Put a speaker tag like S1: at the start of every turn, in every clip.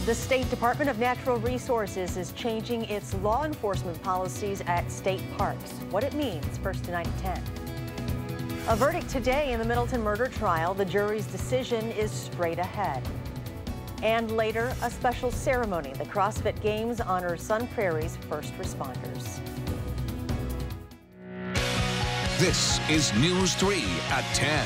S1: The State Department of Natural Resources is changing its law enforcement policies at state parks. What it means, first tonight at 10. A verdict today in the Middleton murder trial. The jury's decision is straight ahead. And later, a special ceremony. The CrossFit Games honors Sun Prairie's first responders.
S2: This is News 3 at 10.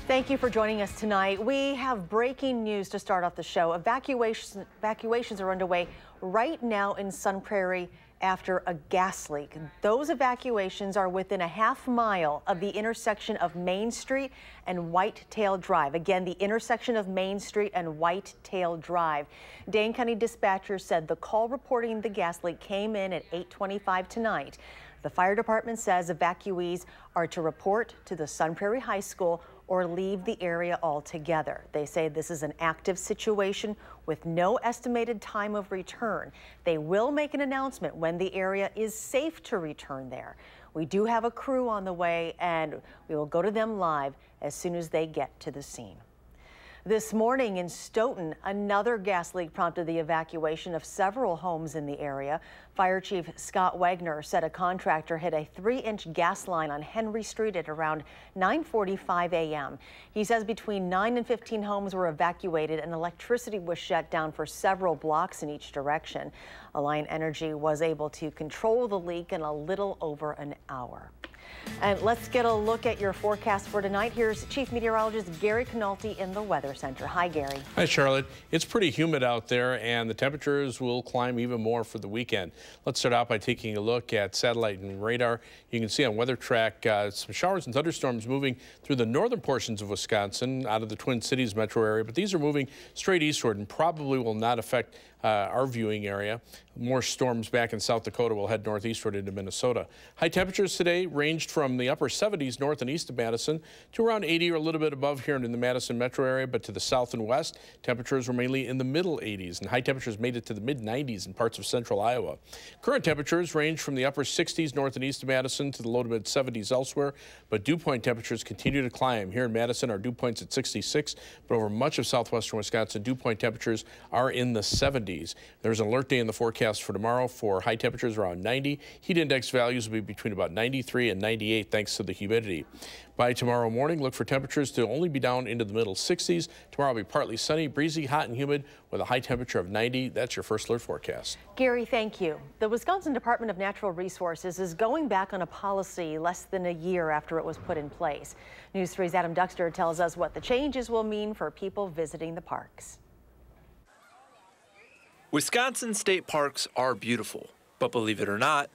S1: Thank you for joining us tonight. We have breaking news to start off the show. Evacuations are underway right now in Sun Prairie after a gas leak. Those evacuations are within a half mile of the intersection of Main Street and Whitetail Drive. Again, the intersection of Main Street and Whitetail Drive. Dane County dispatchers said the call reporting the gas leak came in at 8:25 tonight. The fire department says evacuees are to report to the Sun Prairie High School or leave the area altogether. They say this is an active situation with no estimated time of return. They will make an announcement when the area is safe to return there. We do have a crew on the way, and we will go to them live as soon as they get to the scene. This morning in Stoughton, another gas leak prompted the evacuation of several homes in the area. Fire Chief Scott Wagner said a contractor hit a 3-inch gas line on Henry Street at around 9:45 a.m. He says between 9 and 15 homes were evacuated and electricity was shut down for several blocks in each direction. Alliant Energy was able to control the leak in a little over an hour. And let's get a look at your forecast for tonight. Here's Chief Meteorologist Gary Canalti in the Weather Center. Hi, Gary.
S3: Hi, Charlotte. It's pretty humid out there, and the temperatures will climb even more for the weekend. Let's start out by taking a look at satellite and radar. You can see on Weather Track some showers and thunderstorms moving through the northern portions of Wisconsin out of the Twin Cities metro area, but these are moving straight eastward and probably will not affect our viewing area. More storms back in South Dakota will head northeastward into Minnesota. High temperatures today ranged from the upper 70s north and east of Madison to around 80 or a little bit above here in the Madison metro area, but to the south and west, temperatures were mainly in the middle 80s, and high temperatures made it to the mid 90s in parts of central Iowa. Current temperatures range from the upper 60s north and east of Madison to the low to mid 70s elsewhere, but dew point temperatures continue to climb. Here in Madison, our dew point's at 66, but over much of southwestern Wisconsin, dew point temperatures are in the 70s. There's an alert day in the forecast for tomorrow for high temperatures around 90. Heat index values will be between about 93 and 98 thanks to the humidity. By tomorrow morning, look for temperatures to only be down into the middle 60s. Tomorrow will be partly sunny, breezy, hot and humid with a high temperature of 90. That's your first alert forecast.
S1: Gary, thank you. The Wisconsin Department of Natural Resources is going back on a policy less than a year after it was put in place. News 3's Adam Duxter tells us what the changes will mean for people visiting the parks.
S4: Wisconsin state parks are beautiful, but believe it or not,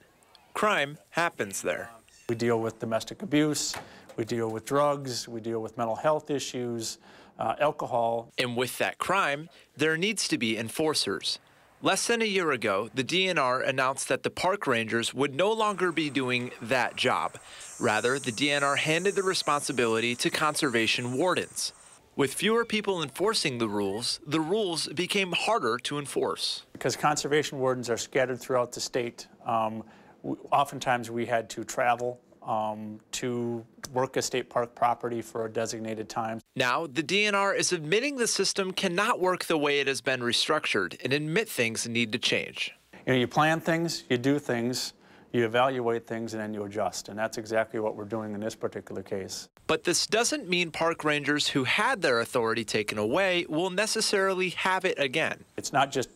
S4: crime happens there.
S5: We deal with domestic abuse, we deal with drugs, we deal with mental health issues, alcohol.
S4: And with that crime, there needs to be enforcers. Less than a year ago, the DNR announced that the park rangers would no longer be doing that job. Rather, the DNR handed the responsibility to conservation wardens. With fewer people enforcing the rules became harder to enforce.
S5: Because conservation wardens are scattered throughout the state, oftentimes we had to travel to work a state park property for a designated time.
S4: Now, the DNR is admitting the system cannot work the way it has been restructured and admit things need to change.
S5: You know, you plan things, you do things, you evaluate things, and then you adjust. And that's exactly what we're doing in this particular case.
S4: But this doesn't mean park rangers who had their authority taken away will necessarily have it again.
S5: It's not just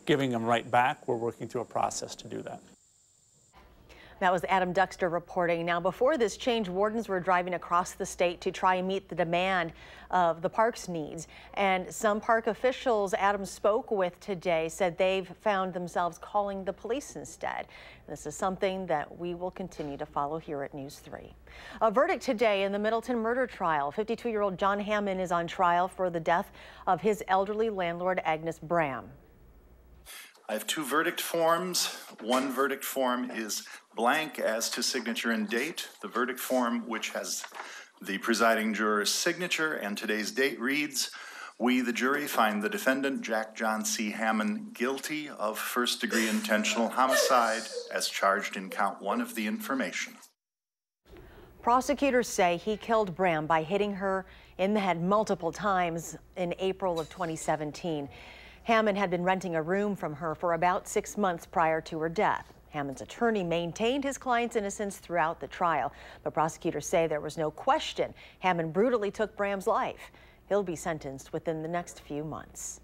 S5: giving them right back. We're working through a process to do that.
S1: That was Adam Duxter reporting. Now, before this change, wardens were driving across the state to try and meet the demand of the park's needs. And some park officials Adam spoke with today said they've found themselves calling the police instead. This is something that we will continue to follow here at News 3. A verdict today in the Middleton murder trial. 52-year-old John Hammond is on trial for the death of his elderly landlord, Agnes Bram.
S6: I have two verdict forms. One verdict form is blank as to signature and date. The verdict form, which has the presiding juror's signature and today's date, reads, "We, the jury, find the defendant, Jack John C. Hammond, guilty of first-degree intentional homicide as charged in count 1 of the information."
S1: Prosecutors say he killed Bram by hitting her in the head multiple times in April of 2017. Hammond had been renting a room from her for about 6 months prior to her death. Hammond's attorney maintained his client's innocence throughout the trial, but prosecutors say there was no question Hammond brutally took Bram's life. He'll be sentenced within the next few months.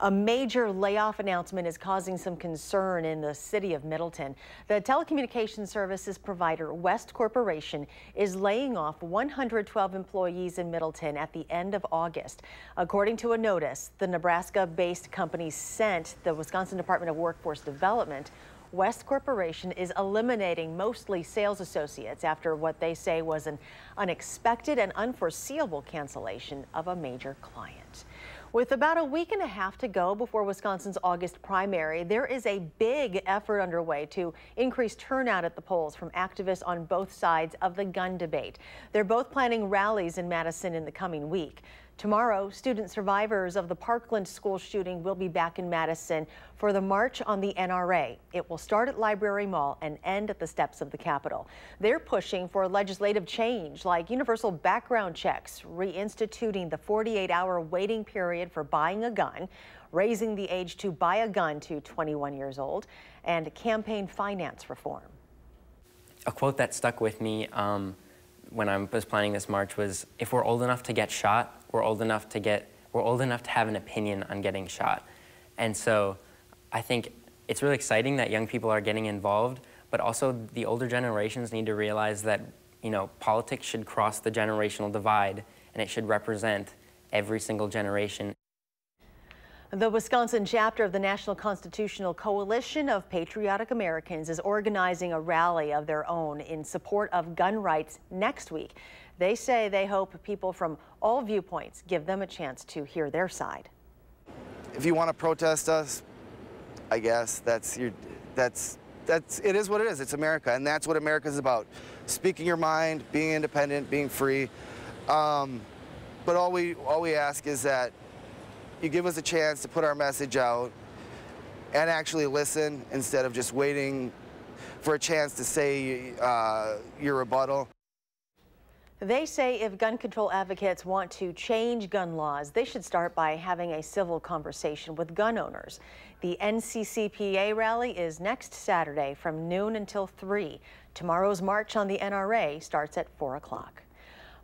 S1: A major layoff announcement is causing some concern in the city of Middleton. The telecommunications services provider WISC Corporation is laying off 112 employees in Middleton at the end of August. According to a notice the Nebraska-based company sent the Wisconsin Department of Workforce Development, WISC Corporation is eliminating mostly sales associates after what they say was an unexpected and unforeseeable cancellation of a major client. With about a week and a half to go before Wisconsin's August primary, there is a big effort underway to increase turnout at the polls from activists on both sides of the gun debate. They're both planning rallies in Madison in the coming week. Tomorrow, student survivors of the Parkland school shooting will be back in Madison for the March on the NRA. It will start at Library Mall and end at the steps of the Capitol. They're pushing for legislative change like universal background checks, reinstituting the 48-hour waiting period for buying a gun, raising the age to buy a gun to 21 years old, and campaign finance reform.
S7: A quote that stuck with me when I was planning this march was, if we're old enough to get shot, we're old enough to have an opinion on getting shot. And so I think it's really exciting that young people are getting involved, but also the older generations need to realize that, politics should cross the generational divide and it should represent every single generation.
S1: The Wisconsin chapter of the National Constitutional Coalition of Patriotic Americans is organizing a rally of their own in support of gun rights next week. They say they hope people from all viewpoints give them a chance to hear their side.
S8: If you want to protest us, I guess it is what it is. It's America, and that's what America's about. Speaking your mind, being independent, being free. But all we ask is that you give us a chance to put our message out and actually listen instead of just waiting for a chance to say your rebuttal.
S1: They say if gun control advocates want to change gun laws, they should start by having a civil conversation with gun owners. The NCCPA rally is next Saturday from noon until 3. Tomorrow's march on the NRA starts at 4 o'clock.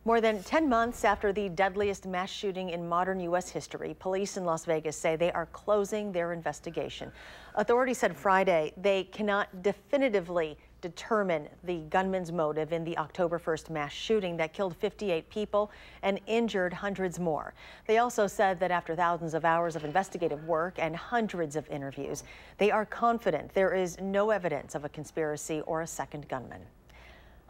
S1: More than 10 months after the deadliest mass shooting in modern U.S. history, police in Las Vegas say they are closing their investigation. Authorities said Friday they cannot definitively determine the gunman's motive in the October 1st mass shooting that killed 58 people and injured hundreds more. They also said that after thousands of hours of investigative work and hundreds of interviews, they are confident there is no evidence of a conspiracy or a second gunman.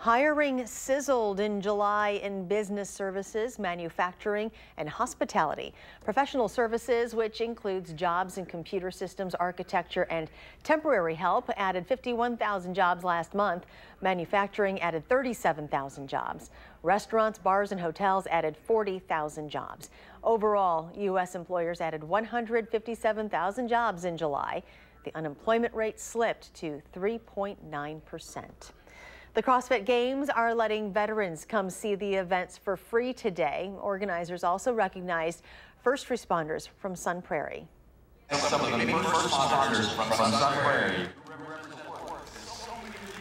S1: Hiring sizzled in July in business services, manufacturing, and hospitality. Professional services, which includes jobs in computer systems, architecture, and temporary help, added 51,000 jobs last month. Manufacturing added 37,000 jobs. Restaurants, bars, and hotels added 40,000 jobs. Overall, U.S. employers added 157,000 jobs in July. The unemployment rate slipped to 3.9%. The CrossFit Games are letting veterans come see the events for free today. Organizers also recognized first responders from Sun Prairie.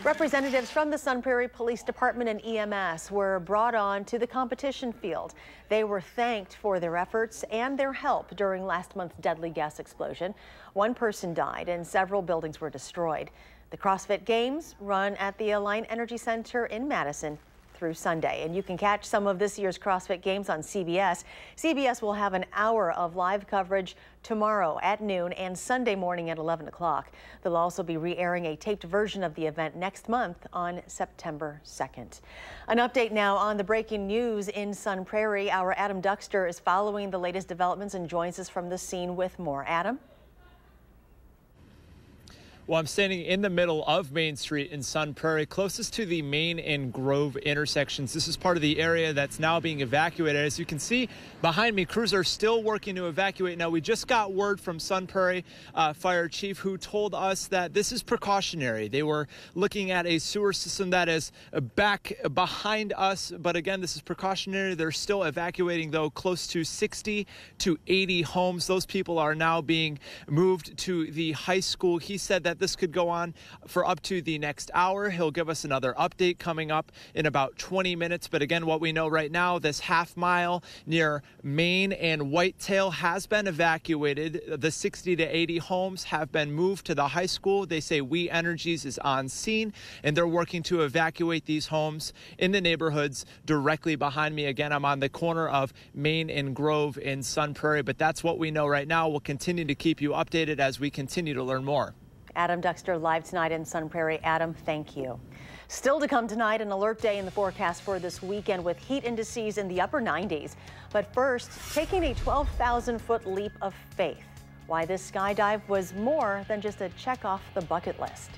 S1: Representatives from the Sun Prairie Police Department and EMS were brought on to the competition field. They were thanked for their efforts and their help during last month's deadly gas explosion. One person died and several buildings were destroyed. The CrossFit Games run at the Align Energy Center in Madison through Sunday, and you can catch some of this year's CrossFit Games on CBS. CBS will have an hour of live coverage tomorrow at noon and Sunday morning at 11 o'clock. They'll also be re-airing a taped version of the event next month on September 2nd. An update now on the breaking news in Sun Prairie. Our Adam Duxter is following the latest developments and joins us from the scene with more. Adam?
S9: Well, I'm standing in the middle of Main Street in Sun Prairie, closest to the Main and Grove intersections. This is part of the area that's now being evacuated. As you can see behind me, crews are still working to evacuate. Now, we just got word from Sun Prairie Fire Chief, who told us that this is precautionary. They were looking at a sewer system that is back behind us, but again, this is precautionary. They're still evacuating, though, close to 60 to 80 homes. Those people are now being moved to the high school. He said that this could go on for up to the next hour. He'll give us another update coming up in about 20 minutes. But again, what we know right now, this half mile near Main and Whitetail has been evacuated. The 60 to 80 homes have been moved to the high school. They say We Energies is on scene, and they're working to evacuate these homes in the neighborhoods directly behind me. Again, I'm on the corner of Main and Grove in Sun Prairie, but that's what we know right now. We'll continue to keep you updated as we continue to learn more.
S1: Adam Duxter live tonight in Sun Prairie. Adam, thank you. Still to come tonight, an alert day in the forecast for this weekend with heat indices in the upper 90s. But first, taking a 12,000-foot leap of faith. Why this skydive was more than just a check off the bucket list.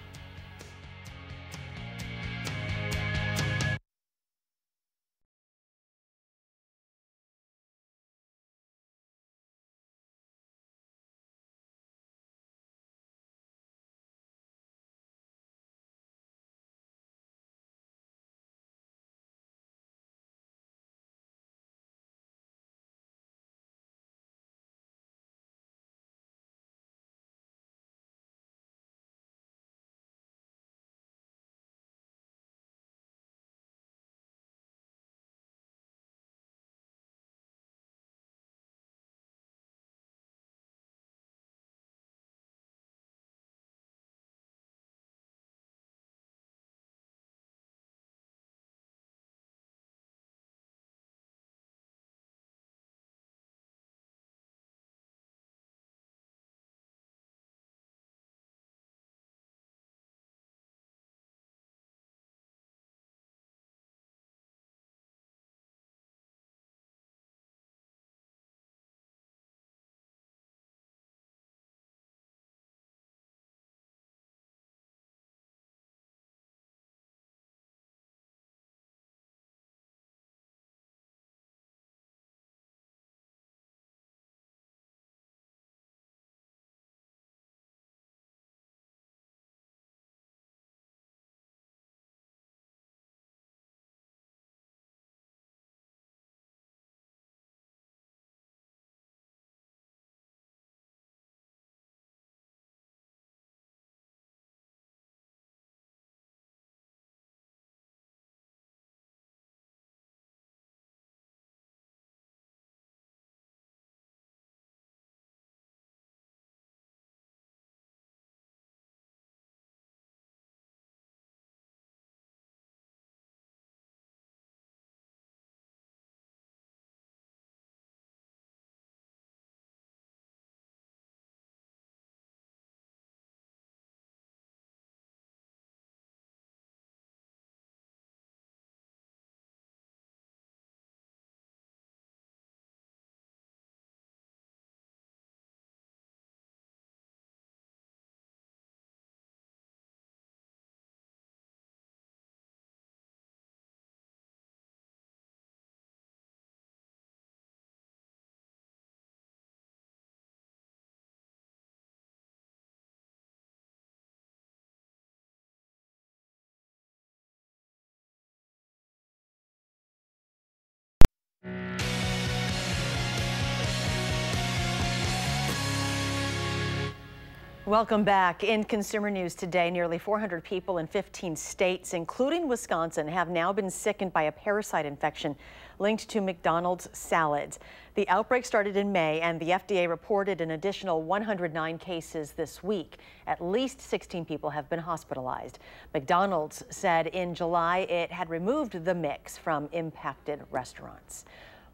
S1: Welcome back. In consumer news today, nearly 400 people in 15 states, including Wisconsin, have now been sickened by a parasite infection linked to McDonald's salads. The outbreak started in May, and the FDA reported an additional 109 cases this week. At least 16 people have been hospitalized. McDonald's said in July it had removed the mix from impacted restaurants.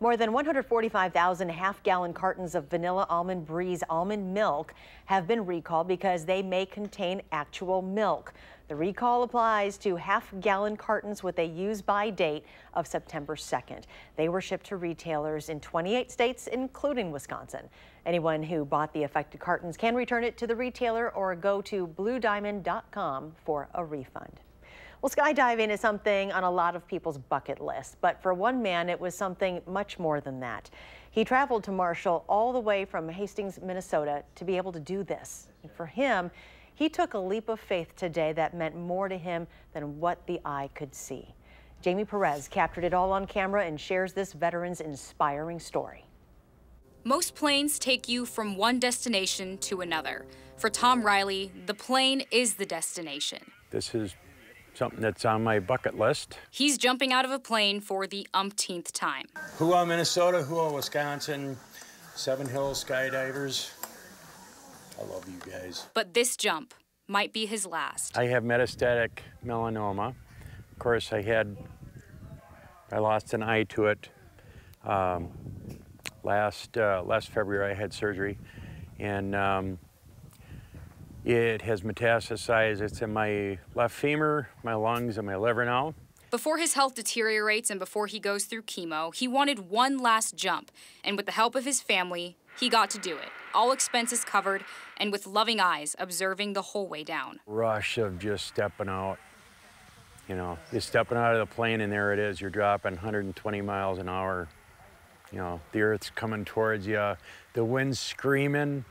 S1: More than 145,000 half-gallon cartons of Vanilla Almond Breeze almond milk have been recalled because they may contain actual milk. The recall applies to half-gallon cartons with a use-by date of September 2nd. They were shipped to retailers in 28 states, including Wisconsin. Anyone who bought the affected cartons can return it to the retailer or go to bluediamond.com for a refund. Well, skydiving is something on a lot of people's bucket list, but for one man, it was something much more than that. He traveled to Marshall all the way from Hastings, Minnesota to be able to do this. And for him, he took a leap of faith today that meant more to him than what the eye could see. Jamie Perez captured it all on camera and shares this veteran's inspiring story.
S10: Most planes take you from one destination to another. For Tom Riley, the plane is the destination.
S11: This is something that's on my bucket list.
S10: He's jumping out of a plane for the umpteenth time.
S11: Hua, Minnesota, Hua, Wisconsin, Seven Hills Skydivers. I love you guys.
S10: But this jump might be his last.
S11: I have metastatic melanoma. Of course, I lost an eye to it. Last February, I had surgery, and it has metastasized. It's in my left femur, my lungs, and my liver now.
S10: Before his health deteriorates and before he goes through chemo, he wanted one last jump. And with the help of his family, he got to do it. All expenses covered, and with loving eyes observing the whole way down.
S11: Rush of just stepping out. You know, you're stepping out of the plane and there it is. You're dropping 120 miles an hour. You know, the earth's coming towards you. The wind's screaming.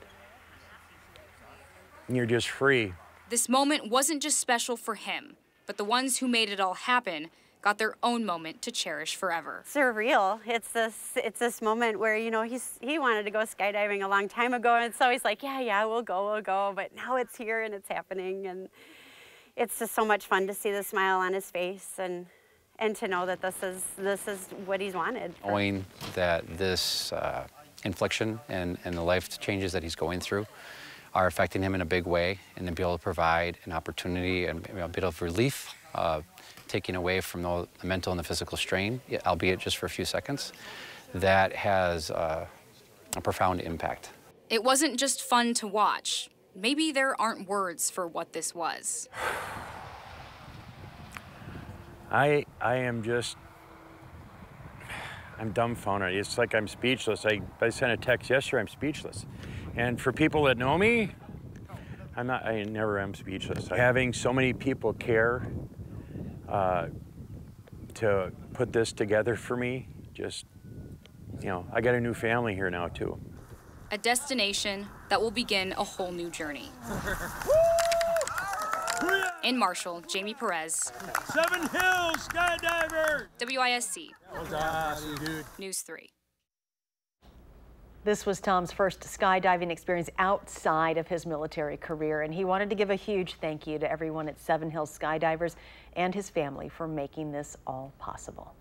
S11: And you're just free.
S10: This moment wasn't just special for him, but the ones who made it all happen got their own moment to cherish forever.
S12: Surreal. It's this moment where, you know, he wanted to go skydiving a long time ago, and so he's like, yeah, we'll go. But now it's here and it's happening, and it's just so much fun to see the smile on his face and to know that this is what he's wanted.
S13: Knowing that this infliction and the life changes that he's going through are affecting him in a big way, and to be able to provide an opportunity and a bit of relief, taking away from the mental and the physical strain, albeit just for a few seconds, that has a profound impact.
S10: It wasn't just fun to watch. Maybe there aren't words for what this was.
S11: I am just, I'm dumbfounded. It's like I'm speechless. I sent a text yesterday, I'm speechless. And for people that know me, I never am speechless. Having so many people care to put this together for me, just, you know, I got a new family here now too.
S10: A destination that will begin a whole new journey. In Marshall, Jamie Perez.
S11: Seven Hills Skydiver!
S10: WISC.
S11: Awesome, dude.
S10: News 3.
S1: This was Tom's first skydiving experience outside of his military career, and he wanted to give a huge thank you to everyone at Seven Hills Skydivers and his family for making this all possible.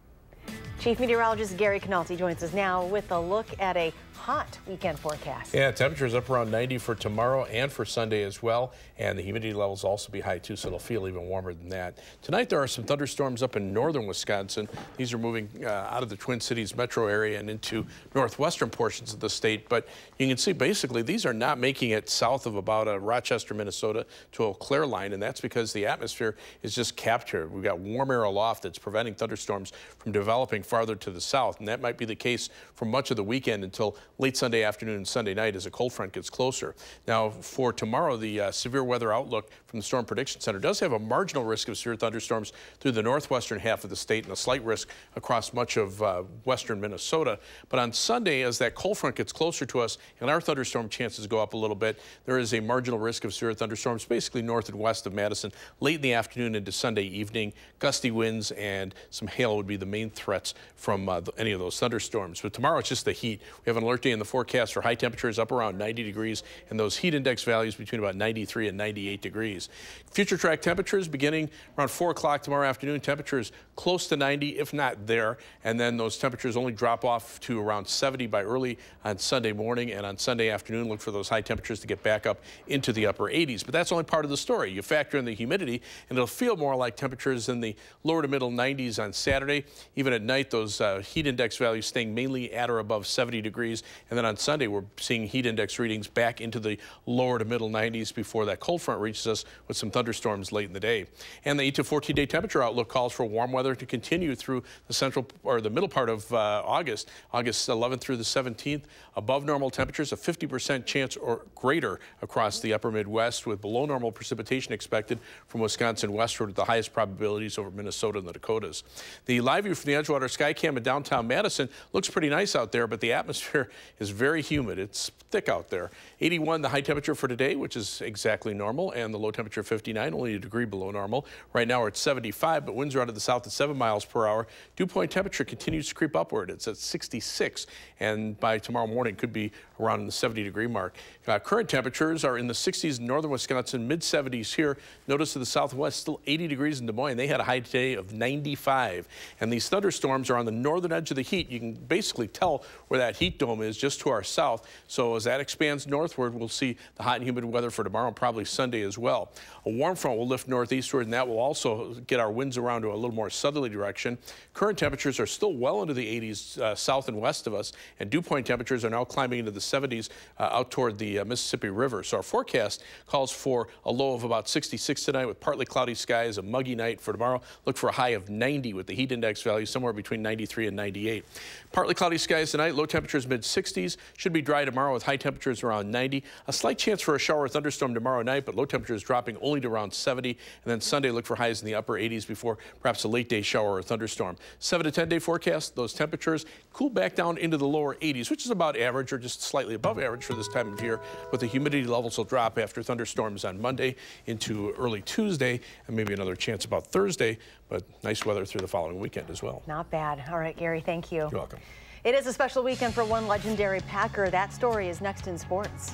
S1: Chief Meteorologist Gary Canalti joins us now with a look at a hot weekend forecast.
S3: Yeah, temperatures up around 90 for tomorrow and for Sunday as well, and the humidity levels also be high too, so it'll feel even warmer than that. Tonight there are some thunderstorms up in northern Wisconsin. These are moving out of the Twin Cities metro area and into northwestern portions of the state, but you can see basically these are not making it south of about Rochester, Minnesota to Eau Claire line, and that's because the atmosphere is just captured. We've got warm air aloft that's preventing thunderstorms from developing farther to the south, and that might be the case for much of the weekend until late Sunday afternoon and Sunday night as a cold front gets closer. Now, for tomorrow, the severe weather outlook from the Storm Prediction Center does have a marginal risk of severe thunderstorms through the northwestern half of the state and a slight risk across much of western Minnesota. But on Sunday, as that cold front gets closer to us and our thunderstorm chances go up a little bit, there is a marginal risk of severe thunderstorms basically north and west of Madison late in the afternoon into Sunday evening. Gusty winds and some hail would be the main threats from any of those thunderstorms. But tomorrow it's just the heat. We have an alert day in the forecast for high temperatures up around 90 degrees and those heat index values between about 93 and 98 degrees. Future track temperatures beginning around 4 o'clock tomorrow afternoon. Temperatures close to 90, if not there. And then those temperatures only drop off to around 70 by early on Sunday morning. And on Sunday afternoon, look for those high temperatures to get back up into the upper 80s. But that's only part of the story. You factor in the humidity and it'll feel more like temperatures in the lower to middle 90s on Saturday. Even at night, those heat index values staying mainly at or above 70 degrees. And then on Sunday, we're seeing heat index readings back into the lower to middle 90s before that cold front reaches us with some thunderstorms late in the day. And the 8 to 14-day temperature outlook calls for warm weather to continue through the central or the middle part of August 11th through the 17th. Above normal temperatures, a 50% chance or greater across the upper Midwest, with below normal precipitation expected from Wisconsin westward, with the highest probabilities over Minnesota and the Dakotas. The live view from the Edgewater Skycam in downtown Madison looks pretty nice out there, but the atmosphere is very humid. It's thick out there. 81 the high temperature for today, which is exactly normal, and the low temperature 59, only a degree below normal. Right now we're at 75, but winds are out of the south at 7 miles per hour. Dew point temperature continues to creep upward. It's at 66, and by tomorrow morning could be around the 70-degree mark. Current temperatures are in the 60s in northern Wisconsin, mid-70s here. Notice to the southwest, still 80 degrees in Des Moines. They had a high today of 95. And these thunderstorms are on the northern edge of the heat. You can basically tell where that heat dome is just to our south. So as that expands northward, we'll see the hot and humid weather for tomorrow and probably Sunday as well. A warm front will lift northeastward, and that will also get our winds around to a little more southerly direction. Current temperatures are still well into the 80s south and west of us, and dew point temperatures are now climbing into the 70s out toward the Mississippi River. So our forecast calls for a low of about 66 tonight with partly cloudy skies, a muggy night for tomorrow. Look for a high of 90 with the heat index value somewhere between 93 and 98. Partly cloudy skies tonight, low temperatures mid-60s. Should be dry tomorrow with high temperatures around 90. A slight chance for a shower or thunderstorm tomorrow night, but low temperatures dropping only to around 70. And then Sunday, look for highs in the upper 80s before perhaps a late day shower or thunderstorm. 7 to 10 day forecast, those temperatures cool back down into the lower 80s, which is about average or just slightly above average for this time of year, but the humidity levels will drop after thunderstorms on Monday into early Tuesday, and maybe another chance about Thursday, but nice weather through the following weekend as well.
S1: Not bad. All right, Gary, thank you.
S3: You're welcome.
S1: It is a special weekend for one legendary Packer. That story is next in sports.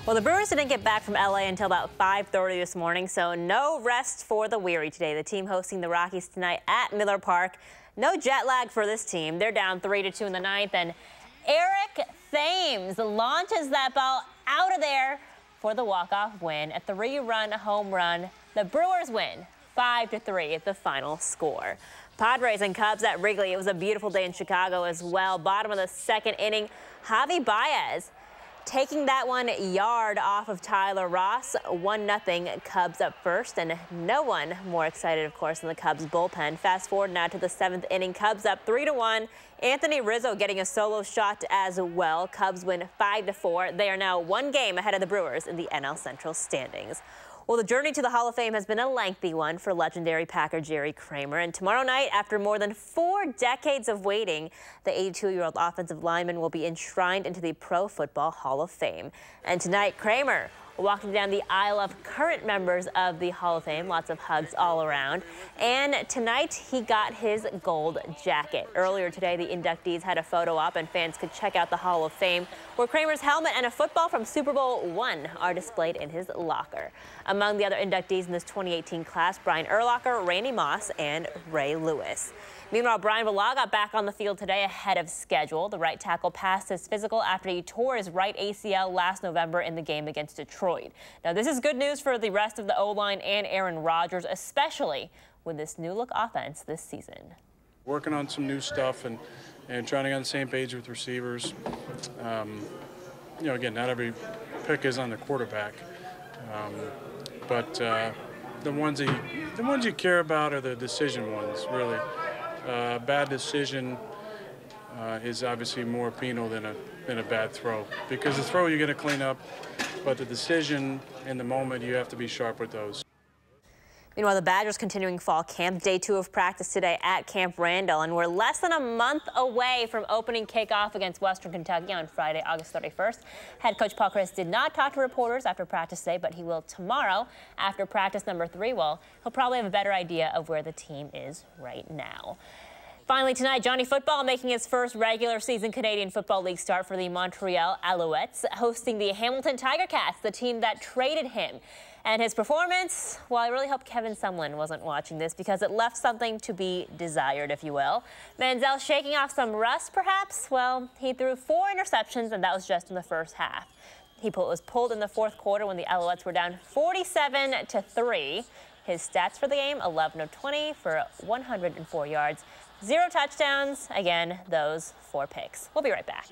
S14: Well, the Brewers didn't get back from LA until about 5:30 this morning, so no rest for the weary today. The team hosting the Rockies tonight at Miller Park. No jet lag for this team. They're down 3-2 in the ninth, and Eric Thames launches that ball out of there for the walk-off win. A 3-run home run. The Brewers win 5-3 at the final score. Padres and Cubs at Wrigley. It was a beautiful day in Chicago as well. Bottom of the second inning, Javi Baez taking that 1 yard off of Tyler Ross. 1-0 Cubs up first, and no one more excited, of course, than the Cubs bullpen. Fast forward now to the 7th inning. Cubs up 3-1. Anthony Rizzo getting a solo shot as well. Cubs win 5-4. They are now 1 game ahead of the Brewers in the NL Central standings. Well, the journey to the Hall of Fame has been a lengthy one for legendary Packer Jerry Kramer. And tomorrow night, after more than 4 decades of waiting, the 82-year-old offensive lineman will be enshrined into the Pro Football Hall of Fame. And tonight, Kramer walking down the aisle of current members of the Hall of Fame. Lots of hugs all around. And tonight, he got his gold jacket. Earlier today, the inductees had a photo op, and fans could check out the Hall of Fame, where Kramer's helmet and a football from Super Bowl I are displayed in his locker. Among the other inductees in this 2018 class, Brian Urlacher, Randy Moss, and Ray Lewis. Meanwhile, Brian Villa got back on the field today ahead of schedule. The right tackle passed his physical after he tore his right ACL last November in the game against Detroit. Now, this is good news for the rest of the O-line and Aaron Rodgers, especially with this new look offense this season.
S15: Working on some new stuff and trying to get on the same page with receivers. You know, again, not every pick is on the quarterback, but the ones you care about are the decision ones, really. Bad decision is obviously more penal than a bad throw, because the throw you're going to clean up, but the decision in the moment, you have to be sharp with those.
S14: Meanwhile, the Badgers continuing fall camp. Day 2 of practice today at Camp Randall, and we're less than a month away from opening kickoff against Western Kentucky on Friday, August 31st. Head coach Paul Chryst did not talk to reporters after practice today, but he will tomorrow after practice number 3. Well, he'll probably have a better idea of where the team is right now. Finally tonight, Johnny Football making his first regular season Canadian Football League start for the Montreal Alouettes, hosting the Hamilton Tiger Cats, the team that traded him. And his performance, well, I really hope Kevin Sumlin wasn't watching this, because it left something to be desired, if you will. Manziel shaking off some rust, perhaps? Well, he threw 4 interceptions, and that was just in the first half. He was pulled in the 4th quarter when the Alouettes were down 47-3. His stats for the game, 11 of 20 for 104 yards, 0 touchdowns. Again, those 4 picks. We'll be right back.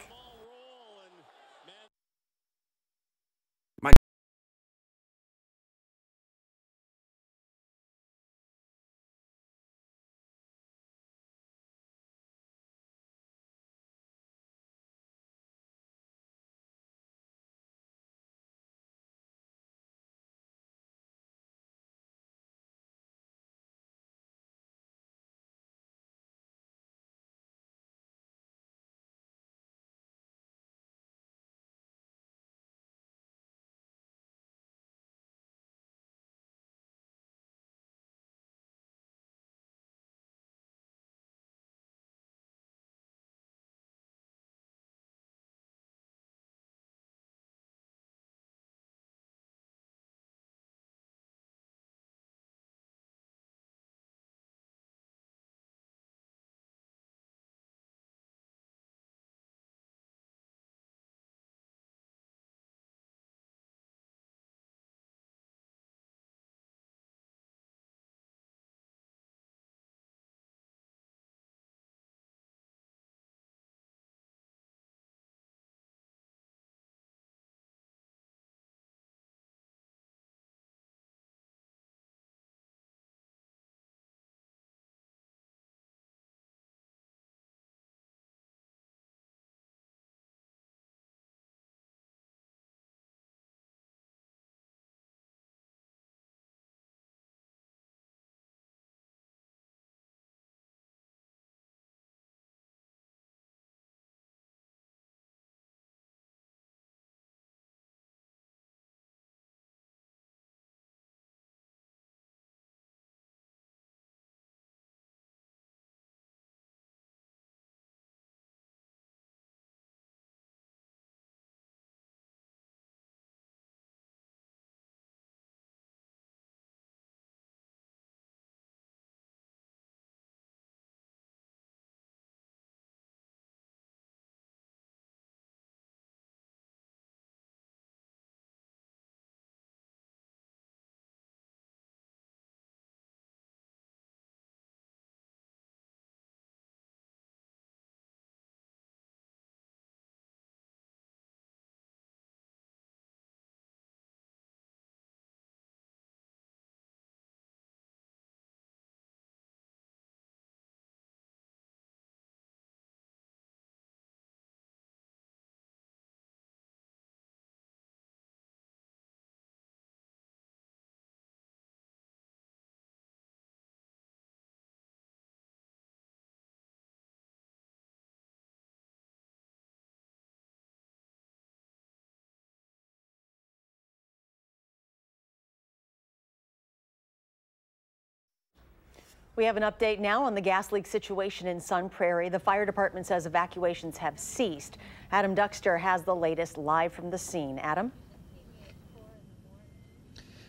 S1: We have an update now on the gas leak situation in Sun Prairie. The fire department says evacuations have ceased. Adam Duxter has the latest live from the scene. Adam?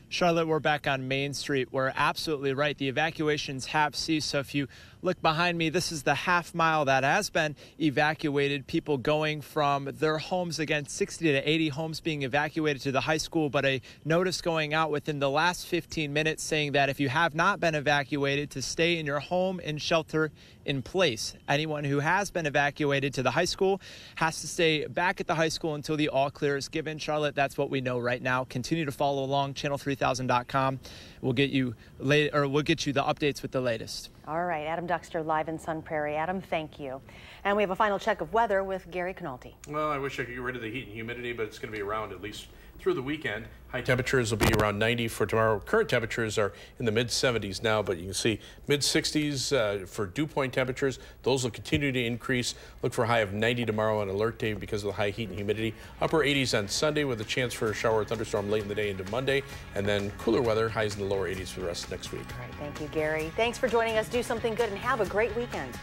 S9: Charlotte, we're back on Main Street. We're absolutely right. The evacuations have ceased. So if you look behind me, this is the half mile that has been evacuated. People going from their homes, again, 60 to 80 homes being evacuated to the high school. But a notice going out within the last 15 minutes saying that if you have not been evacuated, to stay in your home and shelter in place. Anyone who has been evacuated to the high school has to stay back at the high school until the all clear is given. Charlotte, that's what we know right now. Continue to follow along, channel3000.com. We'll get you the updates with the latest.
S1: All right, Adam Duxter live in Sun Prairie. Adam, thank you. And we have a final check of weather with Gary Canaldi.
S3: Well, I wish I could get rid of the heat and humidity, but it's going to be around at least through the weekend. High temperatures will be around 90 for tomorrow. Current temperatures are in the mid-70s now, but you can see mid-60s for dew point temperatures. Those will continue to increase. Look for a high of 90 tomorrow on alert day because of the high heat and humidity. Upper 80s on Sunday with a chance for a shower or thunderstorm late in the day into Monday. And then cooler weather, highs in the lower 80s for the rest of next week.
S1: All right, thank you, Gary. Thanks for joining us. Do something good and have a great weekend.